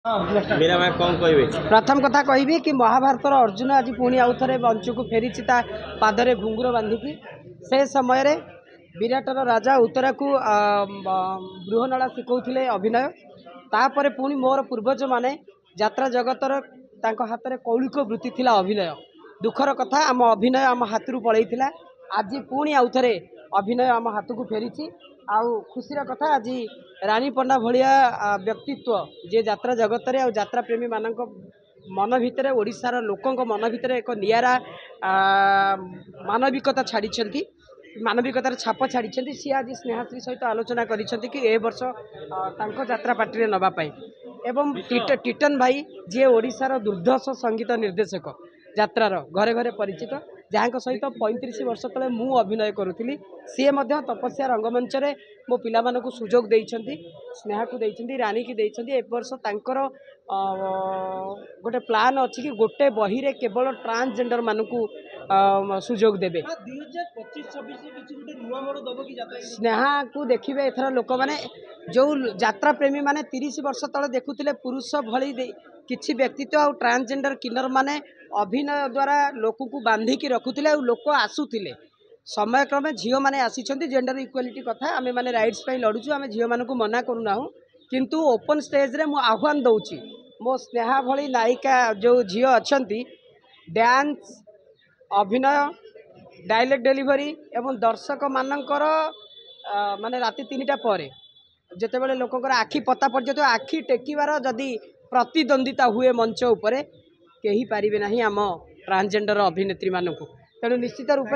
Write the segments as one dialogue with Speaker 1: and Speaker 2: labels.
Speaker 1: मेरा मैं कौन कहबे
Speaker 2: प्रथम कथा कहि कि महाभारत अर्जुन आज पुणी आउ थे मंच को फेरी पादरे घुंगुर बांधिकी से समय रे विराटर राजा उत्तरा को बृहनला शिखौले अभिनय तापर पुणी मोर पूर्वज माने यात्रा जगतर हाथ में कौलिक वृत्ति थिला अभिनय दुखर कथा आम अभिनय आम हाथ पलैला आज पुणी आउ थे अभिनय आम हाथ को फेरी आउ खुशीर कथा आज रानी पंडा भलिया व्यक्तित्व जे यात्रा जगत रे यात्रा प्रेमी मानक मन भितर ओडिशार लोकंक मन भितर एक नियारा मानविकता छाड़ी मानविकतार छाप छाड़ी सी आज स्नेहाश्री सहित आलोचना करिसेंती कि ए वर्ष यात्रा पार्टी नवापाई एवं टिटन भाई जी ओडिशार दुर्धर्ष संगीत निर्देशक यात्रार घरे घरे परिचित जहाँ सहित 35 वर्ष तले मु अभिनय करुली सी तपस्या रंगमंच रे मो पिला मानकु सुजोग देइछंती स्नेहा को देइछंती रानी की देइछंती ए वर्ष तांकर गोटे प्लान अछि कि गोटे बही रे केवल ट्रांसजेंडर मानकु सुजोग देबे 2025-26 स्नेहा को देखिबे एथरा लोक माने जो यात्रा प्रेमी माने 30 वर्ष तले देखुतिले पुरुष भली किछि व्यक्तित्व आ ट्रांसजेंडर किन्नर माने अभिनय द्वारा लोक को बांधिकी रखुले लोक आसुले समय क्रमे झील मैंने आसी जेंडर इक्वालिटी कथा आम मैंने राइट्स लड़ुचु आम झील मानक मना करूना किंतु ओपन स्टेज रे मु आह्वान दौची मो स्नेहा भली नायिका जो झील अच्छा डांस अभिनय डायलॉग डेलीवरी एवं दर्शक मानकर माने राति 3टा पर जितेबाला लोकर आखि पता पर्यत आखि टेकिबार जदि प्रतिद्वंदिता हुए मंच उपरे कही पारिबे नाही आम ट्रांसजेंडर अभिनेत्री मानक तेणु निश्चित रूप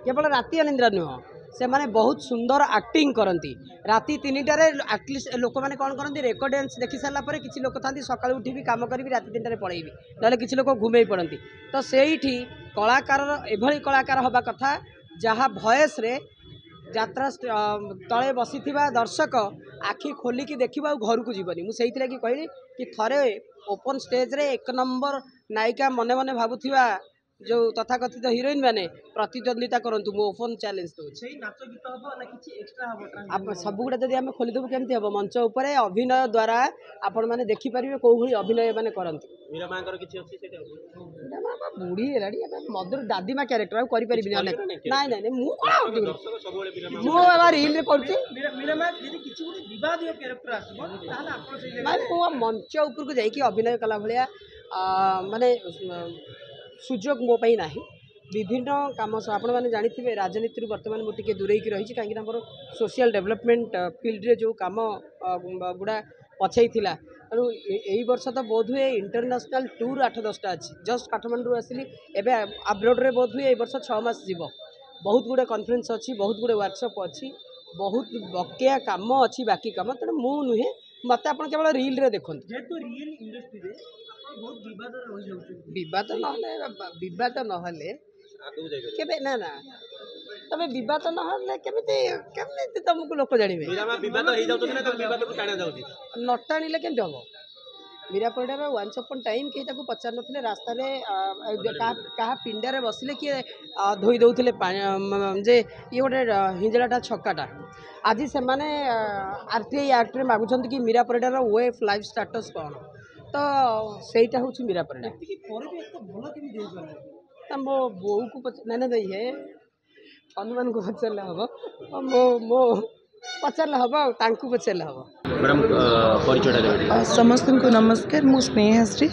Speaker 2: केवल राति अनिद्रा नुह से माने बहुत सुंदर एक्टिंग करती राति 3टारे एटलिस्ट लोक मैंने कौन करती रेकर्डेंस देखी सारा पर किसी लोक था सका उठी भी कम करी राति 3टारे पलैबी ना किसी लोक घुमे पड़ती तो सेठी कलाकार एभली कलाकार हवा कथा जहाँ भयस रे यात्रा तले बसी दर्शक आखि खोलिकी देखा घर को जीवनी मुझे कहली कि थरे ओपन स्टेज रे 1 नंबर नायिका मने मने भावुवा जो तथाकथित हिरोइन माने प्रतिद्वंदिता करंतु मो ओपन चैलेंज दउछि नाच गीत हबो ना किछि एक्स्ट्रा हबो सब गुडा जदि हम खोली देबो केमति हबो मंच ऊपर अभिनय द्वारा आपण माने देखि परिबे को भली अभिनय माने करंती मीरा मांकर किछि अछि सेटा मीरा मां बूढ़ी हेलाडी मदर दादी मा कैरेक्टर आ करि परिबिनी नाही नाही मु कोन दर्शक सब बेले मीरा मु एबा रील रे करछि मीरा मां यदि किछि गुडी विवादीय कैरेक्टर आसबो ताले आपण से माने को मंच ऊपर को जाई कि अभिनय कला भलिया माने सुजोग मो पाई नाही विभिन्न काम आपण मैंने जानी राजनीति बर्तमान मुझे दूरे की रही कहीं मोर सोशल डेवलपमेंट फील्ड रे जो काम गुड़ा पछई थिला तेणु यही वर्ष तो बोध हुए इंटरनेशनल टूर 8-10टा अच्छी जस्ट काठमांडू आसली एवं आब्रोड रे बोध हुए वर्ष 6 मास जीव बहुत गुड़े कॉन्फ्रेंस अच्छी बहुत गुड़े वर्कशॉप अच्छी बहुत बकेया काम अच्छी बाकी काम तेणु मु नुहे मत आप केवल रील रे देखते जेहेतु रियल इंडस्ट्री बहुत विवाद नहले केबे ना ना तबे विवाद नहले केमिति तुमको लोक जानिबे विवाद हो जाउत ना तो विवाद को टाणा जाउची न टाणिले केमति हबो मीरा परिडार वन्स अपन टाइम के ताको पचार नथिले रास्ता रे कहा पिंडा रे बसिले कि धोई दउथिले जे ये गोटे हिंजलाटा छक्काटा आज से माने आरटीआई एक्ट रे मागुछंती कि मीरा परिडार वेफ लाइफ स्टेटस कोन तो सहीटा हूँ मीरा परिडा मो बो को ना दे हे हनुमान को पचारे हम मो मो पचारे हम पचारे हम
Speaker 3: समस्त को नमस्कार मु स्नेहाश्री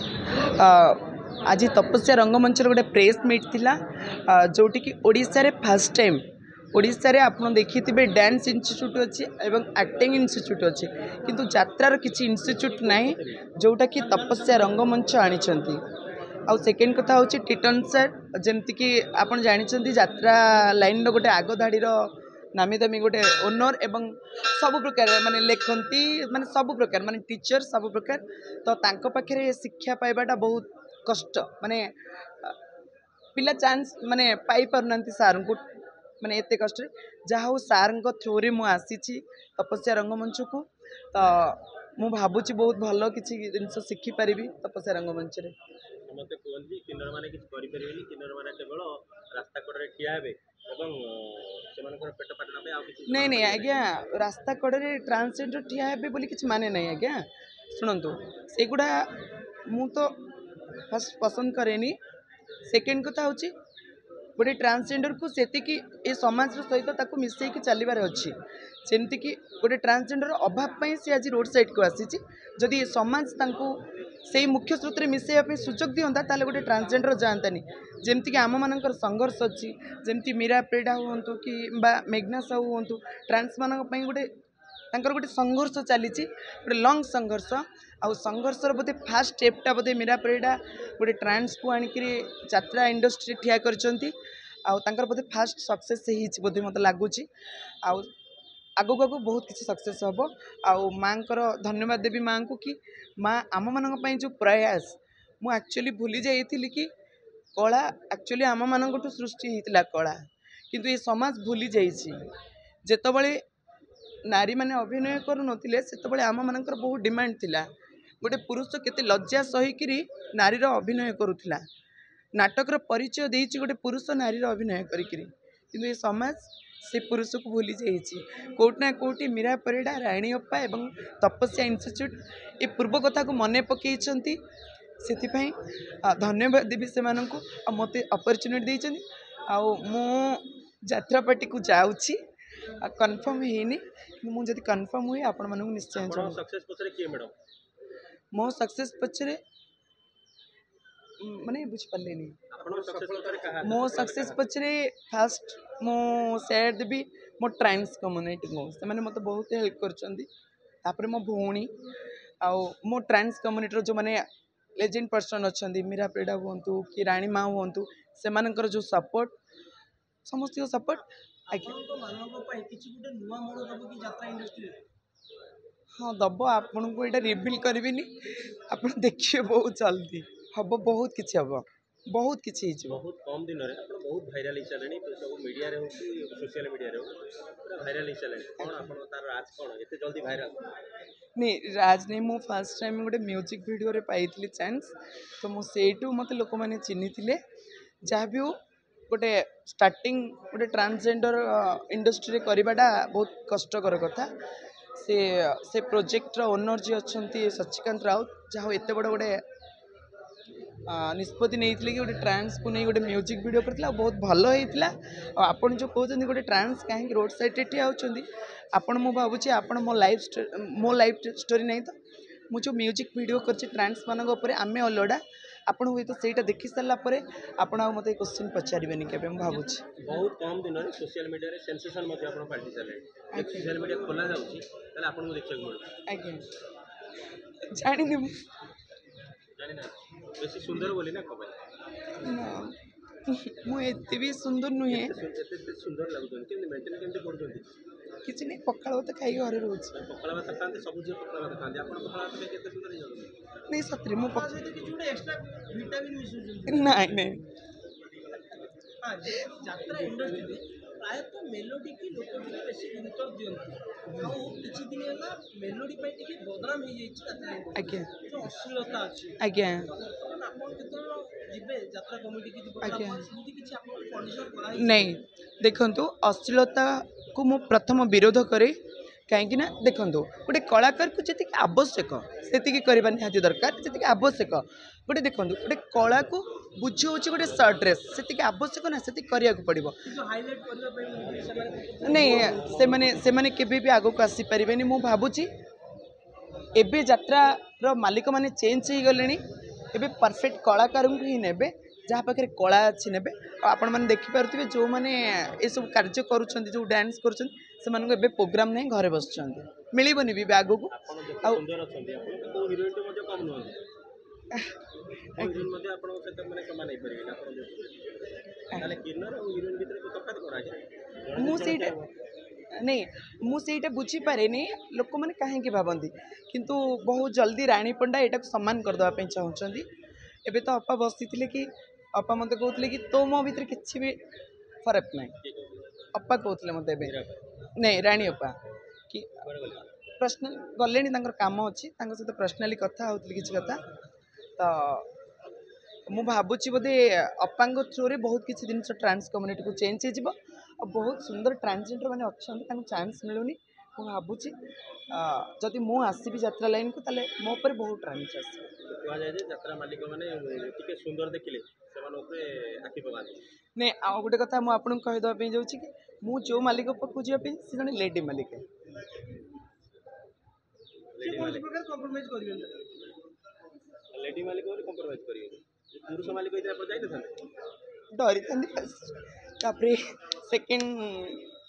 Speaker 3: आज तपस्या रंगमंच गोटे प्रेस मीट थिला जोटी कि ओडिशा रे फर्स्ट टाइम ओडिशा रे आपन देखिथिबे डांस इंस्टीट्यूट अच्छी एवं एक्टिंग इंस्टीट्यूट अच्छी किंतु यात्रार किसी इंस्टीट्यूट नहीं जोटा कि तपस्या रंगमंच आनी आउ सेकेंड कथा हूँ टिटन सर जमती कि आपन जानी यात्रा लाइन गोटे आग धाड़ीर नामी दामी गोटे ओनर एवं सब प्रकार माने लेखती माने सब प्रकार माने टीचर सब प्रकार तो तांको पाखे शिक्षा पाइबाटा बहुत कष्ट माने पिला चांस माने पाई पारना सार को माने एते कष्ट जहाँ हूँ सार थ्रू रे मु आसी तपस्या रंगमंच को तो मु भावुची बहुत भल किसी जिनस शिखिपारि तपस्या रंगमंच रे
Speaker 1: मते कोनजी किन्नर माने किछ करि परिबेनी किन्नर माने केवल रास्ता कड़े ठिया हेबे एवं सेमानकर पेट पाटना पे आ किछ
Speaker 3: नहीं नहीं आज्ञा रास्ता कड़े ट्रांसजेंडर ठिया हेबे बोली किछ माने नहीं आज्ञा ଶୁଣନ୍ତୁ ସେଗୁଡ଼ା ମୁଁ ତ ଫାର୍ଷ୍ଟ ପସନ୍ଦ କରେନି। ସେକେଣ୍ଡ କଥା ହେଉଛି ଗୋଟେ ଟ୍ରାନ୍ସଜେଣ୍ଡରକୁ ସେତିକି ଏ ସମାଜ ସହିତ ତାକୁ ମିଶାଇକି ଚାଲିବାର ଅଛି। ଯେମିତିକି ଗୋଟେ ଟ୍ରାନ୍ସଜେଣ୍ଡର ଅଭାବ ପାଇଁ ସେ ଆଜି ରୋଡ଼ ସାଇଡ଼କୁ ଆସିଛି। ଯଦି ଏ ସମାଜ ତାଙ୍କୁ ସେଇ ମୁଖ୍ୟ ସ୍ରୋତରେ ମିଶାଇବା ପାଇଁ ସୁଯୋଗ ଦିଅନ୍ତା ତାହେଲେ ଗୋଟେ ଟ୍ରାନ୍ସଜେଣ୍ଡର ଯାଆନ୍ତାନି। ଯେମିତିକି ଆମମାନଙ୍କର ସଂଘର୍ଷ ଅଛି, ଯେମିତି ମୀରା ପରିଡ଼ା ହୁଅନ୍ତୁ କି ବା ମେଘନା ସାହୁ ହୁଅନ୍ତୁ, ଟ୍ରାନ୍ସମାନଙ୍କ ପାଇଁ ତାଙ୍କର ଗୋଟେ ସଂଘର୍ଷ ଚାଲିଛି, ଗୋଟେ ଲଙ୍ଗ ସଂଘର୍ଷ। ଆଉ ସଂଘର୍ଷର ବୋଧେ ଫାର୍ଷ୍ଟ ଷ୍ଟେପ୍ଟା ବୋଧେ ମୀରା ପରିଡ଼ା ଗୋଟେ ଟ୍ରାନ୍ସକୁ ଆଣିକିରି ଯାତ୍ରା ଇଣ୍ଡଷ୍ଟ୍ରିରେ ଠିଆ କରିଛନ୍ତି। ଆଉ ତାଙ୍କର ବୋଧେ ଫାର୍ଷ୍ଟ ସକ୍ସେସ୍ ହେଇଛି ବୋଧେ ମୋତେ ଲାଗୁଛି। ଆଉ ଆଗକୁ ଆଗକୁ ବହୁତ କିଛି ସକ୍ସେସ୍ ହେବ। ଆଉ ମାଆଙ୍କର ଧନ୍ୟବାଦ ଦେବି ମାଆଙ୍କୁ କି ମା ଆମମାନଙ୍କ ପାଇଁ ଯେଉଁ ପ୍ରୟାସ, ମୁଁ ଆକ୍ଚୁଆଲି ଭୁଲି ଯାଇଥିଲି କି କଳା ଆକ୍ଚୁଆଲି ଆମମାନଙ୍କଠୁ ସୃଷ୍ଟି ହେଇଥିଲା କଳା, କିନ୍ତୁ ଏ ସମାଜ ଭୁଲି ଯାଇଛି। ଯେତେବେଳେ ନାରୀମାନେ ଅଭିନୟ କରୁନଥିଲେ ସେତେବେଳେ ଆମମାନଙ୍କର ବହୁତ ଡିମାଣ୍ଡ ଥିଲା। ଗୋଟେ ପୁରୁଷ କେତେ ଲଜ୍ଜା ସହିକିରି ନାରୀର ଅଭିନୟ କରୁଥିଲା। ନାଟକର ପରିଚୟ ଦେଇଛି ଗୋଟେ ପୁରୁଷ ନାରୀର ଅଭିନୟ କରିକିରି, କିନ୍ତୁ ଏ ସମାଜ ସେ ପୁରୁଷକୁ ଭୁଲି ଯାଇଛି। କେଉଁଠି ନା କେଉଁଠି ମୀରା ପରିଡ଼ା, ରାଣୀ ଅପା ଏବଂ ତପସ୍ୟା ଇନଷ୍ଟିଚ୍ୟୁଟ୍ ଏ ପୂର୍ବ କଥାକୁ ମନେ ପକାଇଛନ୍ତି। ସେଥିପାଇଁ ଧନ୍ୟବାଦ ଦେବି ସେମାନଙ୍କୁ। ଆଉ ମୋତେ ଅପରଚ୍ୟୁନିଟି ଦେଇଛନ୍ତି। ଆଉ ମୁଁ ଯାତ୍ରା ପାର୍ଟିକୁ ଯାଉଛି, କନଫର୍ମ ହେଇନି, କିନ୍ତୁ ମୁଁ ଯଦି କନଫର୍ମ ହୁଏ ଆପଣମାନଙ୍କୁ ନିଶ୍ଚୟ ଜଣାଇବି।
Speaker 1: ସକ୍ସେସ୍ ପଛରେ କିଏ ମ୍ୟାଡ଼ାମ୍?
Speaker 3: ମୋ ସକ୍ସେସ୍ ପଛରେ ମାନେ ବୁଝିପାରିଲିନି। ମୋ ସକ୍ସେସ୍ ପଛରେ ଫାର୍ଷ୍ଟ ମୁଁ ସେୟାର ଦେବି ମୋ ଟ୍ରାନ୍ସ କମ୍ୟୁନିଟିକୁ। ସେମାନେ ମୋତେ ବହୁତ ହେଲ୍ପ କରିଛନ୍ତି। ତାପରେ ମୋ ଭଉଣୀ ଆଉ ମୋ ଟ୍ରାନ୍ସ କମ୍ୟୁନିଟିର ଯେଉଁମାନେ ଲେଜେଣ୍ଡ ପର୍ସନ୍ ଅଛନ୍ତି, ମୀରା ପରିଡ଼ା ହୁଅନ୍ତୁ କି ରାଣୀ ମା ହୁଅନ୍ତୁ, ସେମାନଙ୍କର ଯେଉଁ ସପୋର୍ଟ, ସମସ୍ତଙ୍କ ସପୋର୍ଟ। ହଁ ଦେବ, ଆପଣଙ୍କୁ ଏଇଟା ରିଭିଲ୍ କରିବିନି, ଆପଣ ଦେଖିବେ ବହୁତ ଜଲ୍ଦି ହେବ। ବହୁତ କିଛି ହେବ, ବହୁତ କିଛି ହେଇଯିବ।
Speaker 1: ବହୁତ କମ୍ ଦିନରେ ଆପଣ ବହୁତ ଭାଇରାଲ ହେଇସାରିଲେଣି, ସବୁ ମିଡ଼ିଆରେ ହଉ କି ସୋସିଆଲ ମିଡ଼ିଆରେ ହଉ ପୁରା ଭାଇରାଲ ହେଇସାରିଲେଣି। କ'ଣ ଆପଣ ତାର ରାଜ କ'ଣ ଏତେ ଜଲ୍ଦି ଭାଇରାଲ?
Speaker 3: ନାଇଁ ରାଜ ନାଇଁ, ମୁଁ ଫାର୍ଷ୍ଟ ଟାଇମ୍ ଗୋଟେ ମ୍ୟୁଜିକ୍ ଭିଡ଼ିଓରେ ପାଇଥିଲି ଚାନ୍ସ, ତ ମୁଁ ସେଇଠୁ ମୋତେ ଲୋକମାନେ ଚିହ୍ନିଥିଲେ। ଯାହା ବି ହଉ ଗୋଟେ ଷ୍ଟାର୍ଟିଂ ଗୋଟେ ଟ୍ରାନ୍ସଜେଣ୍ଡର ଇଣ୍ଡଷ୍ଟ୍ରିରେ କରିବାଟା ବହୁତ କଷ୍ଟକର କଥା। ସେ ପ୍ରୋଜେକ୍ଟର ଓନର୍ ଯିଏ ଅଛନ୍ତି ସଚିକାନ୍ତ ରାଉତ, ଯାହା ହଉ ଏତେ ବଡ଼ ଗୋଟେ ନିଷ୍ପତ୍ତି ନେଇଥିଲେ କି ଗୋଟେ ଟ୍ରାନ୍ସକୁ ନେଇ ଗୋଟେ ମ୍ୟୁଜିକ୍ ଭିଡ଼ିଓ କରିଥିଲା। ଆଉ ବହୁତ ଭଲ ହେଇଥିଲା। ଆଉ ଆପଣ ଯେଉଁ କହୁଛନ୍ତି ଗୋଟେ ଟ୍ରାନ୍ସ କାହିଁକି ରୋଡ଼ ସାଇଡ଼୍ରେ ଠିଆ ହେଉଛନ୍ତି, ଆପଣ ମୁଁ ଭାବୁଛି ଆପଣ ମୋ ଲାଇଫ୍ ଷ୍ଟୋରି ନାହିଁ ତ, ମୁଁ ଯେଉଁ ମ୍ୟୁଜିକ୍ ଭିଡ଼ିଓ କରିଛି ଟ୍ରାନ୍ସମାନଙ୍କ ଉପରେ ଆମେ ଅଲଗା, ଆପଣ ହୁଏତ ସେଇଟା ଦେଖି ସାରିଲା ପରେ ଆପଣ ଆଉ ମୋତେ କ୍ୱେଶ୍ଚିନ୍ ପଚାରିବେନି କେବେ, ମୁଁ ଭାବୁଛି।
Speaker 1: ବହୁତ କମ୍ ଦିନରେ ସୋସିଆଲ ମିଡ଼ିଆରେ ସେନ୍ସେସନ୍ ମଧ୍ୟ ଆପଣ ପାଲଟି ସାରିଲେଣି। ଯଦି ସୋସିଆଲ ମିଡ଼ିଆ ଖୋଲା ଯାଉଛି ତାହେଲେ ଆପଣଙ୍କୁ ଦେଖିବାକୁ ମିଳୁଛି।
Speaker 3: ଆଜ୍ଞା, ଜାଣିନି ମୁଁ
Speaker 1: ଜାଣିନାହାନ୍ତି ବେଶୀ ସୁନ୍ଦର ବୋଲି ନା କ'ଣ ପାଇଁ?
Speaker 3: ନା, ମୁଁ ଏତେ ବି ସୁନ୍ଦର ନୁହେଁ।
Speaker 1: ଏତେ ସୁନ୍ଦର ଲାଗୁଛନ୍ତି, କେମିତି ମେଣ୍ଟେନ୍ କେମିତି କରୁଛନ୍ତି?
Speaker 3: କିଛି ନାହିଁ, ପଖାଳ ଭାତ ଖାଇକି ଘରେ ରହୁଛି।
Speaker 1: ପଖାଳ ଭାତ ଖାଆନ୍ତି, ସବୁ ଝିଅ ପଖାଳ ଭାତ ଖାଆନ୍ତି, ଆପଣ ପଖାଳ ଭାତ ଖାଇକି କେତେ ସୁନ୍ଦର ହେଇଯାଉଛନ୍ତି?
Speaker 3: ନାଇଁ ସତରେ ମୁଁ
Speaker 2: ସହିତ କିଛି ଗୋଟେ ଏକ୍ସଟ୍ରା ଭିଟାମିନ୍ ମିଶୁଛନ୍ତି।
Speaker 3: ନାଇଁ ନାଇଁ
Speaker 2: ଯାତ୍ରା ଇଣ୍ଡଷ୍ଟ୍ରିରେ ପ୍ରାୟତଃ ମେଲୋଡି କି ଲୋକ ଟିକେ ବେଶୀ ଗୁରୁତ୍ୱ ଦିଅନ୍ତି। ଆଉ କିଛି ଦିନ ହେଲା ମେଲୋଡି ପାଇଁ ଟିକେ ବଦନାମ ହେଇଯାଇଛି ଯାତ୍ରା ଇଣ୍ଡଷ୍ଟ୍ରି।
Speaker 3: ଆଜ୍ଞା
Speaker 2: ଯୋଉ ଅଶ୍ଳୀଳତା ଅଛି,
Speaker 3: ଆଜ୍ଞା
Speaker 2: ତ ବର୍ତ୍ତମାନ ଆପଣ ଯେତେବେଳେ ଯିବେ ଯାତ୍ରା କମିଟିକି ଯିବେ,
Speaker 3: ଆଜ୍ଞା
Speaker 2: ଆପଣ ସେମିତି କିଛି ଆପଣ କଣ୍ଡିସନ କରାହେଇଛି?
Speaker 3: ନାଇଁ ଦେଖନ୍ତୁ, ଅଶ୍ଳୀଳତାକୁ ମୁଁ ପ୍ରଥମ ବିରୋଧ କରେ। କାହିଁକି ନା ଦେଖନ୍ତୁ, ଗୋଟେ କଳାକାରକୁ ଯେତିକି ଆବଶ୍ୟକ ସେତିକି କରିବା ନିହାତି ଦରକାର, ଯେତିକି ଆବଶ୍ୟକ। ଗୋଟେ ଦେଖନ୍ତୁ, ଗୋଟେ କଳାକୁ ବୁଝାଉଛି ଗୋଟେ ସର୍ଟ ଡ୍ରେସ୍, ସେତିକି ଆବଶ୍ୟକ ନା, ସେତିକି କରିବାକୁ ପଡ଼ିବ।
Speaker 2: କିନ୍ତୁ ହାଇଲାଇଟ୍ କରିବା ପାଇଁ ସେମାନେ
Speaker 3: ନାଇଁ ସେମାନେ କେବେ ବି ଆଗକୁ ଆସିପାରିବେନି। ମୁଁ ଭାବୁଛି ଏବେ ଯାତ୍ରାର ମାଲିକମାନେ ଚେଞ୍ଜ ହେଇଗଲେଣି। ଏବେ ପରଫେକ୍ଟ କଳାକାରଙ୍କୁ ହିଁ ନେବେ, ଯାହା ପାଖରେ କଳା ଅଛି ନେବେ। ଆଉ ଆପଣମାନେ ଦେଖିପାରୁଥିବେ ଯେଉଁମାନେ ଏସବୁ କାର୍ଯ୍ୟ କରୁଛନ୍ତି, ଯେଉଁ ଡ୍ୟାନ୍ସ କରୁଛନ୍ତି, ସେମାନଙ୍କୁ ଏବେ ପ୍ରୋଗ୍ରାମ୍ ନାହିଁ, ଘରେ ବସୁଛନ୍ତି। ମିଳିବନି ବି ଆଗକୁ।
Speaker 1: ଆପଣ ଯେତେ
Speaker 3: ଆଉ
Speaker 1: ସୁନ୍ଦର ଅଛନ୍ତି, ଆପଣ କେଉଁ ହିରୋଇନ୍ଠୁ ମଧ୍ୟ କମ୍ ନୁହନ୍ତି। ହିରୋଇନ୍ ମଧ୍ୟ ଆପଣଙ୍କ ସହିତ ମାନେ ସମାନ ହେଇପାରିବେନି ଆପଣ ଯେଉଁ। ତାହେଲେ କିନ୍ନର ଆଉ ହିରୋଇନ୍ ଭିତରେ ତଫାତ୍ କ'ଣ ଆଜ୍ଞା?
Speaker 3: ମୁଁ ସେଇଟା ନାଇଁ ମୁଁ ସେଇଟା ବୁଝିପାରେନି ଲୋକମାନେ କାହିଁକି ଭାବନ୍ତି, କିନ୍ତୁ ବହୁତ ଜଲ୍ଦି ରାଣୀ ପଣ୍ଡା ଏଇଟାକୁ ସମାନ କରିଦେବା ପାଇଁ ଚାହୁଁଛନ୍ତି। ଏବେ ତ ଅପା ବସିଥିଲେ କି ଅପା ମୋତେ କହୁଥିଲେ କି ତୋ ମୋ ଭିତରେ କିଛି ବି ଫରକ ନାହିଁ। ଅପା କହୁଥିଲେ ମୋତେ ଏବେ, ନାଇଁ ରାଣୀ ଅପା କି ପର୍ସନାଲ ଗଲେଣି, ତାଙ୍କର କାମ ଅଛି, ତାଙ୍କ ସହିତ ପର୍ସନାଲି କଥା ହେଉଥିଲି କିଛି କଥା। ତ ମୁଁ ଭାବୁଛି ବୋଧେ ଅପାଙ୍କ ଥ୍ରୁରେ ବହୁତ କିଛି ଜିନିଷ ଟ୍ରାନ୍ସ କମ୍ୟୁନିଟିକୁ ଚେଞ୍ଜ ହେଇଯିବ। ଆଉ ବହୁତ ସୁନ୍ଦର ଟ୍ରାନ୍ସଜେଣ୍ଡର ମାନେ ଅଛନ୍ତି, ତାଙ୍କୁ ଚାନ୍ସ ମିଳୁନି। ମୁଁ ଭାବୁଛି ଯଦି ମୁଁ ଆସିବି ଯାତ୍ରା ଲାଇନ୍କୁ ତାହେଲେ ମୋ ଉପରେ ବହୁତ ରାଇଜ ଆସିବ।
Speaker 1: କୁହାଯାଏ ଯେ ଯାତ୍ରା ମାଲିକ ମାନେ ଟିକେ ସୁନ୍ଦର ଦେଖିଲେ ସେମାନେ ଉପରେ ଆଖି ପକାନ୍ତି।
Speaker 3: ନାଇଁ ଆଉ ଗୋଟେ କଥା ମୁଁ ଆପଣଙ୍କୁ କହିଦେବା ପାଇଁ ଯାଉଛି କି ମୁଁ ଯେଉଁ ମାଲିକ ପାଖକୁ ଯିବା ପାଇଁ ସେ ଜଣେ ଲେଡି ମାଲିକ।
Speaker 1: ଲେଡି ମାଲିକ ବୋଲି କମ୍ପ୍ରମାଇଜ କରିବେନି। ପୁରୁଷ ମାଲିକ ହେଇଥିଲେ ଆପଣ ଯାଇନଥାନ୍ତେ?
Speaker 3: ଡରିଥାନ୍ତି ତାପରେ ସେକେଣ୍ଡ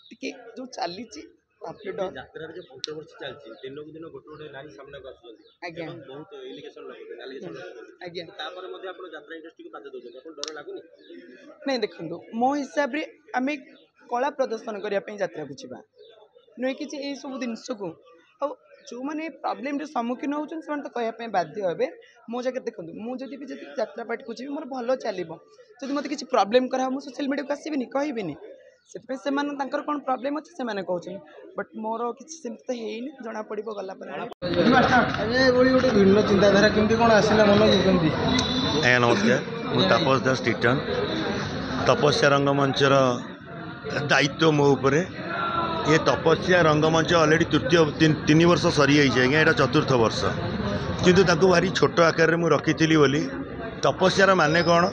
Speaker 3: ଟିକେ ଯେଉଁ ଚାଲିଛି ତାପରେ ଡର।
Speaker 1: ଯାତ୍ରାରେ ଯୋଉ କଣ୍ଟ୍ରୋଭର୍ସି ଚାଲିଛି ଦିନକୁ ଦିନ ଗୋଟେ ଗୋଟେ ନାରୀ ସାମ୍ନାକୁ ଆସୁଛନ୍ତି
Speaker 3: ଆଜ୍ଞା
Speaker 1: ଏବଂ ବହୁତ ଇଲିଗେସନ ଲାଗୁଛନ୍ତି ଆଲିଗେସନ ଲାଗୁଛନ୍ତି।
Speaker 3: ଆଜ୍ଞା
Speaker 1: ତାପରେ ମଧ୍ୟ ଆପଣ ଯାତ୍ରା ଇଣ୍ଡଷ୍ଟ୍ରିକୁ ବାଦ ଦେଉଛନ୍ତି, ଆପଣ ଡର ଲାଗୁନି?
Speaker 3: ନାଇଁ ଦେଖନ୍ତୁ ମୋ ହିସାବରେ ଆମେ କଳା ପ୍ରଦର୍ଶନ କରିବା ପାଇଁ ଯାତ୍ରାକୁ ଯିବା ନୁହେଁ କିଛି ଏଇସବୁ ଜିନିଷକୁ। ଆଉ ଯେଉଁମାନେ ପ୍ରୋବ୍ଲେମର ସମ୍ମୁଖୀନ ହେଉଛନ୍ତି ସେମାନେ ତ କହିବା ପାଇଁ ବାଧ୍ୟ ହେବେ। ମୋ ଜାଗାରେ ଦେଖନ୍ତୁ ମୁଁ ଯଦି ଯାତ୍ରା ପାର୍ଟିକୁ ଯିବି ମୋର ଭଲ ଚାଲିବ, ଯଦି ମୋତେ କିଛି ପ୍ରୋବ୍ଲେମ୍ କରାହବ ମୁଁ ସୋସିଆଲ ମିଡ଼ିଆକୁ ଆସିବିନି କହିବିନି। ସେଥିପାଇଁ ସେମାନେ ତାଙ୍କର କ'ଣ ପ୍ରୋବ୍ଲେମ୍ ଅଛି ସେମାନେ କହୁଛନ୍ତି, ବଟ୍ ମୋର କିଛି ସେମିତି ତ ହେଇନି, ଜଣାପଡ଼ିବ ଗଲା ପରେ।
Speaker 4: ଗୋଟେ ଭିନ୍ନ ଚିନ୍ତାଧାରା କେମିତି କ'ଣ ଆସିଲା ମନକୁ କେମିତି?
Speaker 5: ଆଜ୍ଞା ନମସ୍କାର, ମୁଁ ତାପସ ଦାସ ଟିଟନ୍। ତପସ୍ୟା ରଙ୍ଗମଞ୍ଚର ଦାୟିତ୍ୱ ମୋ ଉପରେ। ଏ ତପସ୍ୟା ରଙ୍ଗମଞ୍ଚ ଅଲରେଡ଼ି ତିନି ବର୍ଷ ସରିଯାଇଛି ଆଜ୍ଞା, ଏଇଟା ଚତୁର୍ଥ ବର୍ଷ। କିନ୍ତୁ ତାକୁ ଭାରି ଛୋଟ ଆକାରରେ ମୁଁ ରଖିଥିଲି ବୋଲି। ତପସ୍ୟାର ମାନେ କ'ଣ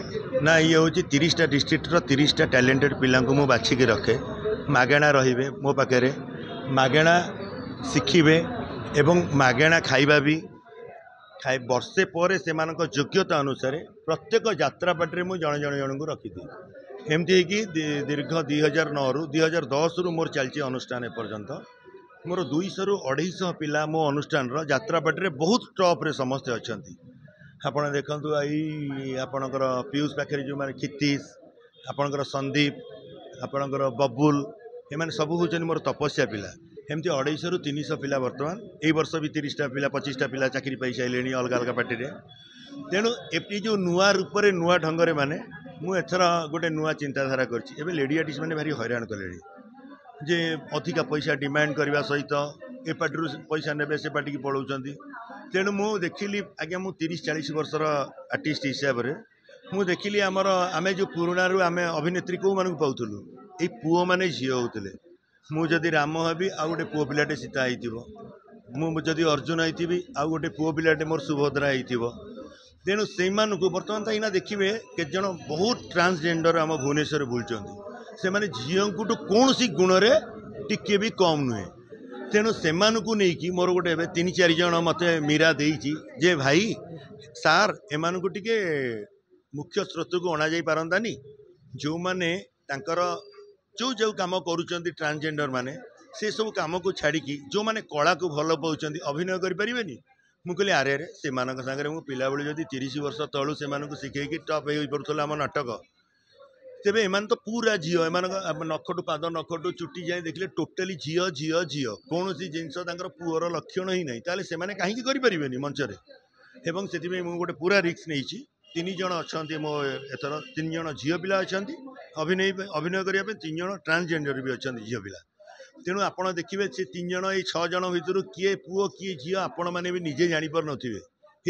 Speaker 5: ନା ଇଏ ହେଉଛି 30ଟା ଡିଷ୍ଟ୍ରିକ୍ଟର 30ଟା ଟ୍ୟାଲେଣ୍ଟେଡ଼ ପିଲାଙ୍କୁ ମୁଁ ବାଛିକି ରଖେ। ମାଗଣା ରହିବେ ମୋ ପାଖରେ, ମାଗଣା ଶିଖିବେ ଏବଂ ମାଗଣା ଖାଇବା ବି ବର୍ଷେ ପରେ ସେମାନଙ୍କ ଯୋଗ୍ୟତା ଅନୁସାରେ ପ୍ରତ୍ୟେକ ଯାତ୍ରା ପାର୍ଟିରେ ମୁଁ ଜଣଙ୍କୁ ରଖିଦିଏ। ଏମିତି ହେଇକି ଦୀର୍ଘ 2009ରୁ 2010ରୁ ମୋର ଚାଲିଛି ଅନୁଷ୍ଠାନ ଏପର୍ଯ୍ୟନ୍ତ। ମୋର 200ରୁ 250 ପିଲା ମୋ ଅନୁଷ୍ଠାନର ଯାତ୍ରା ପାର୍ଟିରେ ବହୁତ ଟପ୍ରେ ସମସ୍ତେ ଅଛନ୍ତି। ଆପଣ ଦେଖନ୍ତୁ ଏଇ ଆପଣଙ୍କର ପିୟୁଷ ପାଖରେ ଯେଉଁମାନେ କ୍ଷିତୀଶ, ଆପଣଙ୍କର ସନ୍ଦୀପ, ଆପଣଙ୍କର ବବୁଲ, ଏମାନେ ସବୁ ହେଉଛନ୍ତି ମୋର ତପସ୍ୟା ପିଲା। ଏମିତି 250ରୁ 300 ପିଲା ବର୍ତ୍ତମାନ ଏଇ ବର୍ଷ ବି 30ଟା ପିଲା 25ଟା ପିଲା ଚାକିରି ପାଇସାରିଲେଣି ଅଲଗା ଅଲଗା ପାର୍ଟିରେ। ତେଣୁ ଏଠି ଯେଉଁ ନୂଆ ରୂପରେ ନୂଆ ଢଙ୍ଗରେ ମାନେ ମୁଁ ଏଥର ଗୋଟେ ନୂଆ ଚିନ୍ତାଧାରା କରିଛି। ଏବେ ଲେଡି ଆର୍ଟିଷ୍ଟ ମାନେ ଭାରି ହଇରାଣ କଲେଣି ଯେ ଅଧିକା ପଇସା ଡିମାଣ୍ଡ କରିବା ସହିତ ଏ ପାର୍ଟିରୁ ପଇସା ନେବେ ସେ ପାର୍ଟିକି ପଳାଉଛନ୍ତି। ତେଣୁ ମୁଁ ଦେଖିଲି ଆଜ୍ଞା, ମୁଁ 30-40 ବର୍ଷର ଆର୍ଟିଷ୍ଟ ହିସାବରେ ମୁଁ ଦେଖିଲି ଆମେ ଯେଉଁ ପୁରୁଣାରୁ ଆମେ ଅଭିନେତ୍ରୀ କେଉଁମାନଙ୍କୁ ପାଉଥିଲୁ, ଏଇ ପୁଅମାନେ ଝିଅ ହେଉଥିଲେ। ମୁଁ ଯଦି ରାମ ହେବି ଆଉ ଗୋଟେ ପୁଅ ପିଲାଟେ ସୀତା ହେଇଥିବ, ମୁଁ ଯଦି ଅର୍ଜୁନ ହେଇଥିବି ଆଉ ଗୋଟେ ପୁଅ ପିଲାଟେ ମୋର ସୁଭଦ୍ରା ହେଇଥିବ। ତେଣୁ ସେଇମାନଙ୍କୁ ବର୍ତ୍ତମାନ ତ ଏଇନା ଦେଖିବେ କେତେଜଣ ବହୁତ ଟ୍ରାନ୍ସଜେଣ୍ଡର ଆମ ଭୁବନେଶ୍ୱରରେ ବୁଲୁଛନ୍ତି, ସେମାନେ ଝିଅଙ୍କଠୁ କୌଣସି ଗୁଣରେ ଟିକେ ବି କମ୍ ନୁହେଁ। ତେଣୁ ସେମାନଙ୍କୁ ନେଇକି ମୋର ଗୋଟେ ଏବେ 3-4 ଜଣ ମୋତେ ମୀରା ଦେଇଛି ଯେ ଭାଇ ସାର୍ ଏମାନଙ୍କୁ ଟିକେ ମୁଖ୍ୟ ସ୍ରୋତକୁ ଅଣାଯାଇ ପାରନ୍ତାନି, ଯେଉଁମାନେ ତାଙ୍କର ଯେଉଁ କାମ କରୁଛନ୍ତି ଟ୍ରାନ୍ସଜେଣ୍ଡର ମାନେ ସେସବୁ କାମକୁ ଛାଡ଼ିକି ଯେଉଁମାନେ କଳାକୁ ଭଲ ପାଉଛନ୍ତି ଅଭିନୟ କରିପାରିବେନି। ମୁଁ କହିଲି ଆରେ ସେମାନଙ୍କ ସାଙ୍ଗରେ ମୁଁ ପିଲାବେଳୁ ଯଦି 30 ବର୍ଷ ତଳୁ ସେମାନଙ୍କୁ ଶିଖେଇକି ଟପ୍ ହେଇପାରୁଥିଲା ଆମ ନାଟକ, ତେବେ ଏମାନେ ତ ପୁରା ଝିଅ। ଏମାନଙ୍କ ନଖଠୁ ପାଦ ନଖଠୁ ଚୁଟି ଯାଏଁ ଦେଖିଲେ ଟୋଟାଲି ଝିଅ ଝିଅ ଝିଅ, କୌଣସି ଜିନିଷ ତାଙ୍କର ପୁଅର ଲକ୍ଷଣ ହିଁ ନାହିଁ। ତାହେଲେ ସେମାନେ କାହିଁକି କରିପାରିବେନି ମଞ୍ଚରେ? ଏବଂ ସେଥିପାଇଁ ମୁଁ ଗୋଟେ ପୁରା ରିସ୍କ ନେଇଛି। 3 ଜଣ ଅଛନ୍ତି ମୋ ଏଥର, 3 ଜଣ ଝିଅ ପିଲା ଅଛନ୍ତି ଅଭିନୟ କରିବା ପାଇଁ, 3 ଜଣ ଟ୍ରାନ୍ସଜେଣ୍ଡର ବି ଅଛନ୍ତି ଝିଅ ପିଲା। ତେଣୁ ଆପଣ ଦେଖିବେ ସେ 3 ଜଣ ଏଇ 6 ଜଣ ଭିତରୁ କିଏ ପୁଅ କିଏ ଝିଅ ଆପଣମାନେ ବି ନିଜେ ଜାଣିପାରୁନଥିବେ।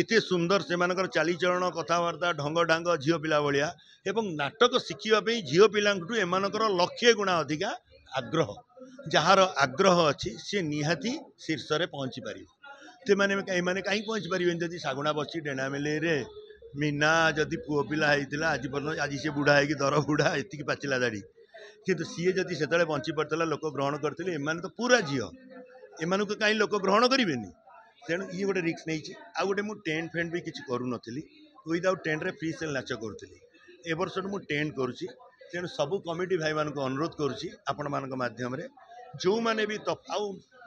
Speaker 5: ଏତେ ସୁନ୍ଦର ସେମାନଙ୍କର ଚାଲିଚଳନ, କଥାବାର୍ତ୍ତା, ଢଙ୍ଗ ଢାଙ୍ଗ ଝିଅ ପିଲା ଭଳିଆ। ଏବଂ ନାଟକ ଶିଖିବା ପାଇଁ ଝିଅ ପିଲାଙ୍କଠୁ ଏମାନଙ୍କର 100 ଗୁଣା ଅଧିକା ଆଗ୍ରହ। ଯାହାର ଆଗ୍ରହ ଅଛି ସେ ନିହାତି ଶୀର୍ଷରେ ପହଞ୍ଚି ପାରିବ। ଏମାନେ କାହିଁକି ପହଞ୍ଚି ପାରିବେନି? ଯଦି ଶାଗୁଣା ବସି ଡେଣାମେଲେଇରେ ମୀନା ଯଦି ପୁଅ ପିଲା ହେଇଥିଲା ଆଜି ସେ ବୁଢ଼ା ହେଇକି ଦର ବୁଢ଼ା ଏତିକି ପାଚିଲା ଦାଢ଼ି, କିନ୍ତୁ ସିଏ ଯଦି ସେତେବେଳେ ବଞ୍ଚି ପାରିଥିଲା ଲୋକ ଗ୍ରହଣ କରିଥିଲେ। ଏମାନେ ତ ପୁରା ଝିଅ, ଏମାନଙ୍କୁ କାହିଁ ଲୋକ ଗ୍ରହଣ କରିବେନି? ତେଣୁ ଇଏ ଗୋଟେ ରିସ୍କ ନେଇଛି। ଆଉ ଗୋଟେ ମୁଁ ଟେଣ୍ଟ ଫେଣ୍ଟ ବି କିଛି କରୁନଥିଲି, ୱିଦାଉଟ୍ ଟେଣ୍ଟରେ ଫ୍ରି ସେଲ୍ ନାଚ କରୁଥିଲି। ଏ ବର୍ଷଠୁ ମୁଁ ଟେଣ୍ଟ କରୁଛି। ତେଣୁ ସବୁ କମିଟି ଭାଇମାନଙ୍କୁ ଅନୁରୋଧ କରୁଛି ଆପଣମାନଙ୍କ ମାଧ୍ୟମରେ, ଯେଉଁମାନେ ବି ଆଉ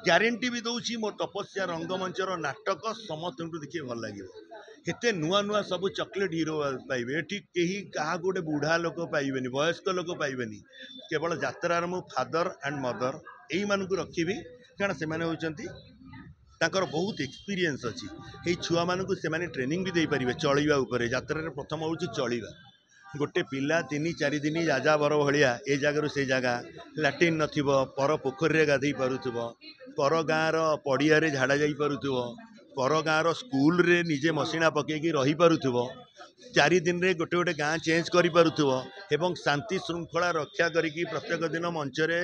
Speaker 5: ଗ୍ୟାରେଣ୍ଟି ବି ଦେଉଛି ମୋ ତପସ୍ୟା ରଙ୍ଗମଞ୍ଚର ନାଟକ ସମସ୍ତଙ୍କୁ ଦେଖିବେ ଭଲ ଲାଗିବ। ଏତେ ନୂଆ ନୂଆ ସବୁ ଚକୋଲେଟ୍ ହିରୋ ପାଇବେ ଏଠି, କେହି କାହାକୁ ଗୋଟେ ବୁଢ଼ା ଲୋକ ପାଇବେନି, ବୟସ୍କ ଲୋକ ପାଇବେନି। କେବଳ ଯାତ୍ରାର ମୁଁ ଫାଦର ଆଣ୍ଡ ମଦର ଏଇମାନଙ୍କୁ ରଖିବି, କାରଣ ସେମାନେ ହେଉଛନ୍ତି ତାଙ୍କର ବହୁତ ଏକ୍ସପିରିଏନ୍ସ ଅଛି। ଏଇ ଛୁଆମାନଙ୍କୁ ସେମାନେ ଟ୍ରେନିଂ ବି ଦେଇପାରିବେ ଚଳିବା ଉପରେ। ଯାତ୍ରାରେ ପ୍ରଥମ ହେଉଛି ଚଳିବା। ଗୋଟେ ପିଲା 3-4 ଦିନ ଯାଯାବର ଭଳିଆ ଏ ଜାଗାରୁ ସେ ଜାଗା, ଲାଟ୍ରିନ୍ ନଥିବ, ପର ପୋଖରୀରେ ଗାଧେଇ ପାରୁଥିବ, ପର ଗାଁର ପଡ଼ିଆରେ ଝାଡ଼ା ଯାଇପାରୁଥିବ, ପର ଗାଁର ସ୍କୁଲରେ ନିଜେ ମସିଣା ପକେଇକି ରହିପାରୁଥିବ, 4 ଦିନରେ ଗୋଟେ ଗାଁ ଚେଞ୍ଜ କରିପାରୁଥିବ ଏବଂ ଶାନ୍ତି ଶୃଙ୍ଖଳା ରକ୍ଷା କରିକି ପ୍ରତ୍ୟେକ ଦିନ ମଞ୍ଚରେ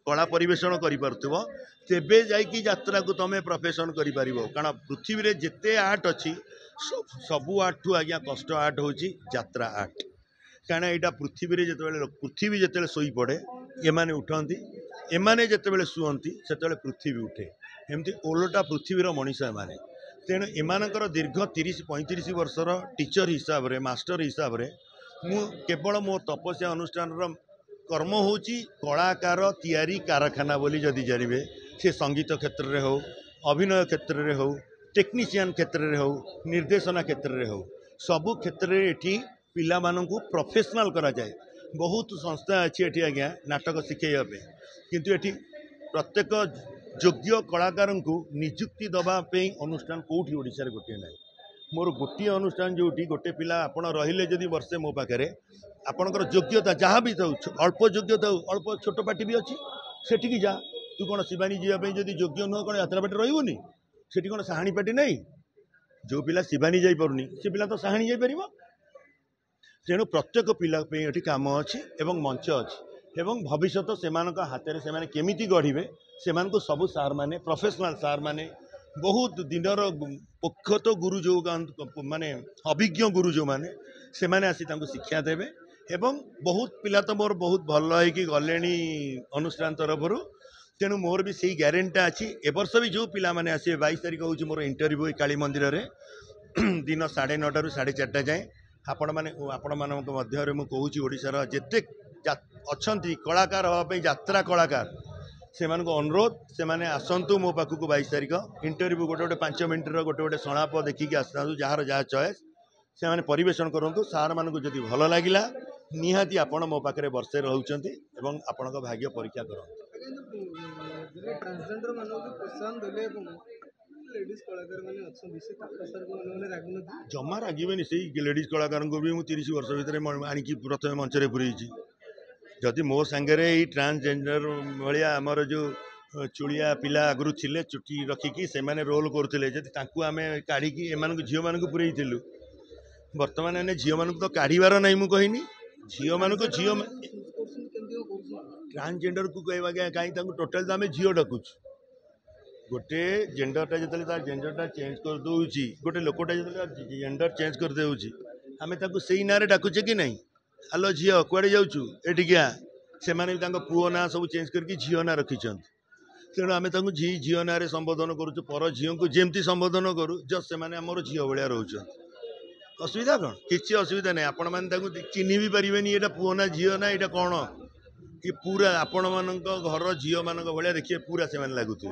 Speaker 5: कला परिवेषण करिपारुथिबो तेबे जाइकी यात्रा को तमे प्रोफेशन करिपारिबो कारण पृथ्वी रे जेते आर्ट अछि सबु आर्ट ठू आज्ञा कष्ट आर्ट होची यात्रा आर्ट कारण यहाँ पृथ्वी रे जेतेबेले पृथ्वी जेतेबेले सोई पड़े एमाने उठंती एमाने जेतेबेले सुअंती सेतेबेले पृथ्वी उठे एमती ओलटा पृथ्वीर मनीष एमाने तेणु एमानकर दीर्घ 30-35 वर्षर टीचर हिसाब रे मास्टर हिसाब रे मु केवल मो तपस्या अनुष्ठान कर्म होची कलाकार तैयारी कारखाना बोली जदि जानिबे से संगीत क्षेत्र रे हो अभिनय क्षेत्र रे हो टेक्नीशियन क्षेत्र रे हो निर्देशना क्षेत्र रे हो सबु क्षेत्र रे एठी पिला माननकु प्रोफेशनल करा जाए बहुत संस्था अच्छी एठी आज्ञा नाटक शिखेया पे किंतु एठी प्रत्येक योग्य कलाकार को निजुक्ति दबा पे अनुष्ठान कौटी ओडिशा रे गोटे ना मोर गोटे अनुष्ठान जोटी गोटे पिला आपण रहिले जदि वर्षे मो पाखे आपणकर योग्यता जहाँ भी था अल्प योग्यता अल्प छोट पार्टी भी अच्छी सेठिकी जा तू कौन शिवानी जावाई जदि योग्य नुह कौन यात्रा पार्टी रही सेठी कौन साहाणी पार्टी नहीं जो पिला शिवानी जापरुनी से पिला तो साहाणी जापर तेणु प्रत्येक पिला ये काम अच्छी एवं मंच अच्छी एवं भविष्य से हाथ में केमिति गढ़े से सबू सार मैंने प्रोफेशनल सार मैंने बहुत दिनर पोखत गुरु जो माने अभिज्ञ गुरु जो मैंने से मैंने आसी शिक्षा देवे एवं बहुत पिला तो मोर बहुत भल होगी गले अनुष्ठान तरफ तेणु मोर भी सही ग्यारेंटा अच्छी एवर्ष भी जो पिला माने आसे 22 तारीख हूँ मोर इंटरव्यू काली मंदिर रे दिन 9:30 ରୁ 4:30 जाए आपण मध्य मुझे ओडिशार जेते अच्छी कलाकार हाँपाई यात्रा कलाकार से अनुरोध से मैंने आसतु मो पाखक 22 तारीख इंटरव्यू गोटे गोटे 5 मिनटर गोटे गोटे संलाप देखिकी आसता जार जहाँ चॉइस से मैंने परिवेशन करूँ सार मानक जदि भल लगिला निहाती आपण मो पाखे वर्षे रोचंती एवं आपण भाग्य परीक्षा करते
Speaker 4: ट्रांसजेंडर मानक प्रोत्साहन देले लेडीज कलाकार माने अछन से तपस्या को माने रागुनथि
Speaker 5: जमा रागिबेनी से लेडीज कलाकार को भी 30 वर्ष भितर आनिकी प्रथम मंच रे पुरैछि जदि मो सांगरे ई ट्रांसजेंडर भलिया हमर जो चुड़िया पिला आगु थिले चुटी रखिकी से माने रोल करथिले जदि तांकु आमे काढिकी एमान झियो मानक पुरैथिलु वर्तमान एने झियो मानक तो काढिबार नै मु कहिनी झियो मानक झियो ट्रांसजेंडर को कहवा कहीं टोटाल आम झील डाकुच गोटे जेंडरटा जो जेंडरटा चेंज कर दूची गोटे लोकटा जो जेंडर चेंज कर देउची आमे ताको सेई ना रे डाकुचे कि नहीं आलो झील कुआडे जाऊचु एटिकिया से माने पुओ ना सब चेंज करके झील ना रखिछन तेणु आमे ताको झील ना रे संबोधन करूचु पर झील को जेमती संबोधन करू जस्ट से माने हमर झील भलिया रहउछन असुविधा कौन किसी असुविधा नहीं आपण मैंने चिन्ह भी पारे ये पुओ ना झील ना यहाँ कौन ये पूरा आपण मान घर झील मान भाया देखिए पूरा से लगुवे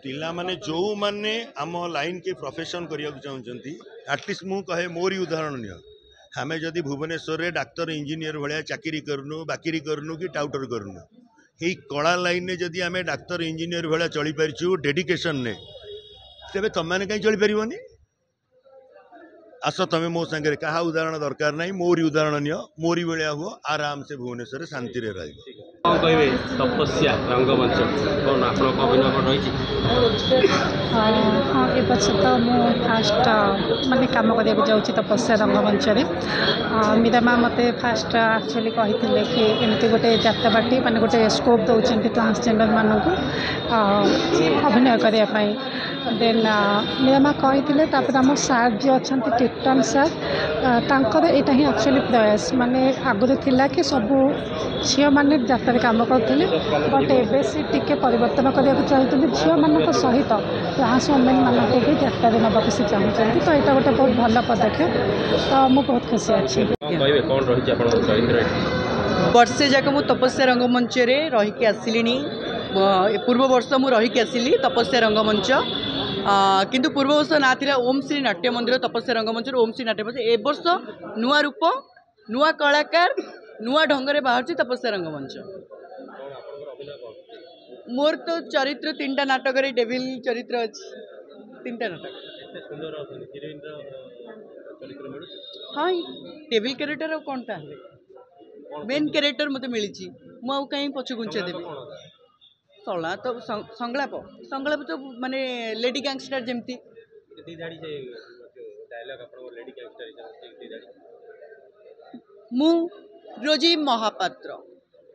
Speaker 5: पिला माने जो माने आम लाइन के प्रोफेशन करने चाहते आटलिस्ट मु कहे मोरी उदाहरण नियो आम जदि भुवनेश्वर में डाक्तर इंजीनियर भाया चाकरी करनु बाकिरी करनु कि टाउटर करनु यही कला लाइन में जदि आम डाक्तर इंजीनियर भाया चली पारिछु डेडिकेशन ने तेरे तुम मैंने कहीं चली पारनी आस तुम मो सांगे क्या उदाहरण दरकार नहीं मोरी उदाहरण नियो मोरी भाया हुआ आराम से भुवनेश्वर शांति रे रही
Speaker 1: कहे तपस्या रंगमंच कौन आप अभिनय कौन रही
Speaker 6: हाँ ए बच्चे तो मुझे फास्ट माने काम करने जाऊँगी तपस्या रंगमंच मीरा माँ मत फास्ट एक्चुअली कही कि एमती गोटे जात्रा पार्टी माने गोटे स्कोप दौरान ट्रांसजेंडर मानक अभिनय करने देन मीरा माँ कही आम सार जो अच्छा कीर्तन सार तांकर यहाँ ही एक्चुअली प्रयास माने आगुरी थिला कि सबू झील मैंने जात्रा काम करते बट एबे से टिके परिवर्तन करने चाहते झील मान सहित ट्रांस वुमेन मानक भी जात्रा नवाक से चाहते तो यहाँ गोटे बहुत भल पदक्षेप तो मुझे बहुत खुशी अच्छी
Speaker 3: वर्षे जाक मु तपस्या रंगमंच रहीकि आसिली पूर्व वर्ष मु रहीकि आसिली तपस्या रंगमंच किंतु पूर्व वर्ष ना थिला ओम श्री नाट्य मंदिर तपस्या रंगमंच ओम श्री नाट्य मंच ए वर्ष नुआ रूप नुआ कलाकार नुआ ढंग बाहर तपस्या रंगमंच मोर तो चरित्र 3टा नाटक डेविल चरित्र अच्छी 3टा नाटक हाँ डेविल कैरेक्टर कौन टा मेन कैरेक्टर मत मिली मु कहीं पछ घुंचे देवी सला तो संगलाप संगलाप तो माने लेडी गैंगस्टर जमती मु रोजी महापात्र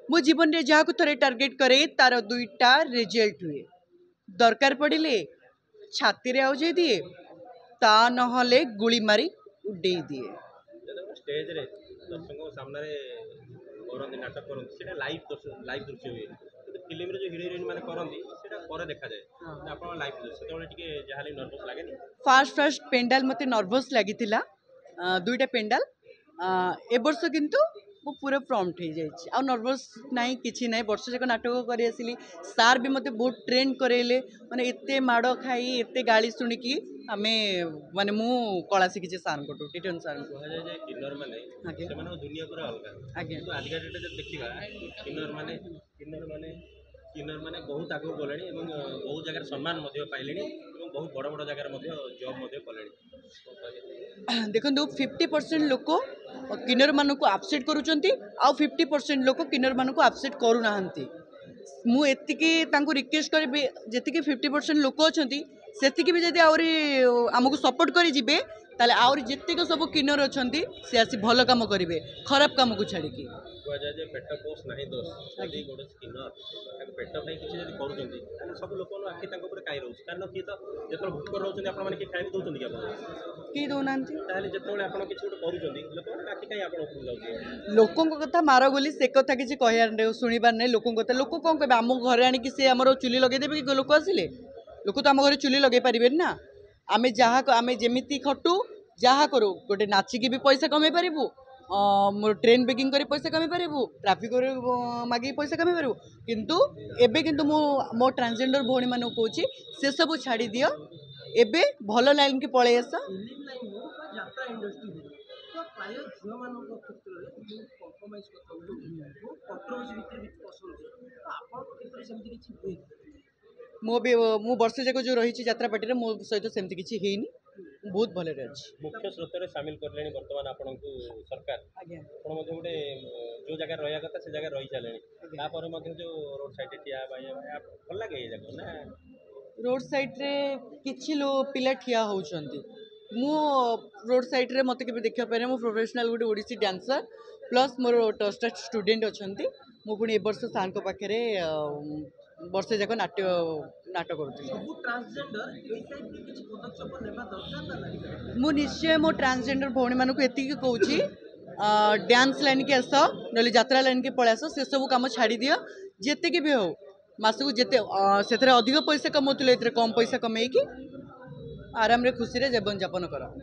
Speaker 3: मो जीवन में जहाँ को थोड़े टार्गेट करे तार दुईटा रिजल्ट हुए दरकार पड़े छाती आउजे दिए ता नहले गुली मारी उड़े दिए
Speaker 1: स्टेज रे दर्शकों सामने करती नाटक करती सेटा लाइव दृश्य हुए फिल्म रे जो हिरो हिरोइन माने करती सेटा पर देखा जाए आपण लाइव दृश्य सेटा टिके जहाले नर्वस लागेनी
Speaker 3: फास्ट पेंडाल मते नर्वस लगी दुईटा पेंडाल ए वर्ष किंतु मु पूरा प्रॉम्प्ट हो जाइए आ नर्वस नहीं किसी ना वर्ष जाक नाटक कर आसली सार भी मते बहुत ट्रेन करेले माने एते माड़ खाई एते गाली शुणिकी आमे माने मु कला शिखी सार को टिटन सार को
Speaker 1: किन्नर माने
Speaker 3: आगे
Speaker 1: से माने दुनिया पूरा अलग
Speaker 3: आगे
Speaker 1: तो आज डेट जब देखा किन्नर माने बहुत आगे गले बहुत जगह सम्मान पाइले बहुत बड़ बड़ जगह जॉब कले
Speaker 3: देखो 50% लोक किन्नर मान को अपसेट करुँच आउ 50% लोक किन्नर मान को अपसेट करूना मुझे रिक्वेस्ट करी जी 50% लोक अच्छा से भी जब आमको सपोर्ट कर जी ताले आउरी जितक सब किन्नर अच्छा सी आसी भल कम करेंगे खराब कम को छाड़ी
Speaker 1: कहुए पेट पोष नहीं दोष यदि गोटे किन्नर पेट किसी जब कर सब लोक आखि कहीं रोच कारण किए तो जो भूख रोचे आपने किए खाई दौरान कि
Speaker 3: किए दौना
Speaker 1: जो आप किसी गोटे कर आखि कहीं आप
Speaker 3: लोकों कथा मार गोली से कथा किसी कह शुणबार नहीं लोकों कथा लोक कौन कहे आम घर आणिक सी आम चुली लगेदेवे कि लोक आसिले लोक तो आम घर चुली लगे पारे ना आमे जहाँ आमे जेमिति खटू जहाँ करू गोटे नाचिकी भी पैसा कमे पारू मोर ट्रेन बेकिंग कर पैसा कमे पारू ट्राफिक मागे पैसा कमे पारू किंतु एबे किंतु मो ट्रांसजेंडर भौणी मान कौची से सब छाड़ी दियो एबे भल लाइन की पलि आस
Speaker 2: यात्रा इंडस्ट्री प्राय झील मान क्षेत्र में कंप्रोमाइज कंट्रोवर्सी भितर पसंद आप सेमती किसी
Speaker 3: मो वर्ष जाक जो रही यात्रा पार्टी मो सहित सेमती किसी ହେଇନି बहुत भल अच्छी
Speaker 1: मुख्य स्रोत में सामिल कर बर्तमान आपन को सरकार
Speaker 3: आज्ञा
Speaker 1: आप गोटे जो जगह रहा कथा से जगह रही सारे जो रोड साइड ठिया भल लगे ये जगह ना
Speaker 3: रोड साइड रे किछि लो पिला ठिया होउछंती मु रोड साइड रे मते के देखा पारे मु प्रोफेशनल गोटे Odissi dancer plus more trusted student अच्छंती मु पुणी ए वर्ष सार को पाखे वर्षे जाक नाटक मु निश्चय मो ट्रांसजेंडर भौणी मानक एति कहूँ डांस लाइन के आस ना यात्रा लाइन के पलि आस से सब कम छाड़ी दियो जिते भी हो मासक जिते से अधिक पैसा कमाऊे कम पैसा कमेकी आराम रे खुशी रे जीवन यापन कर।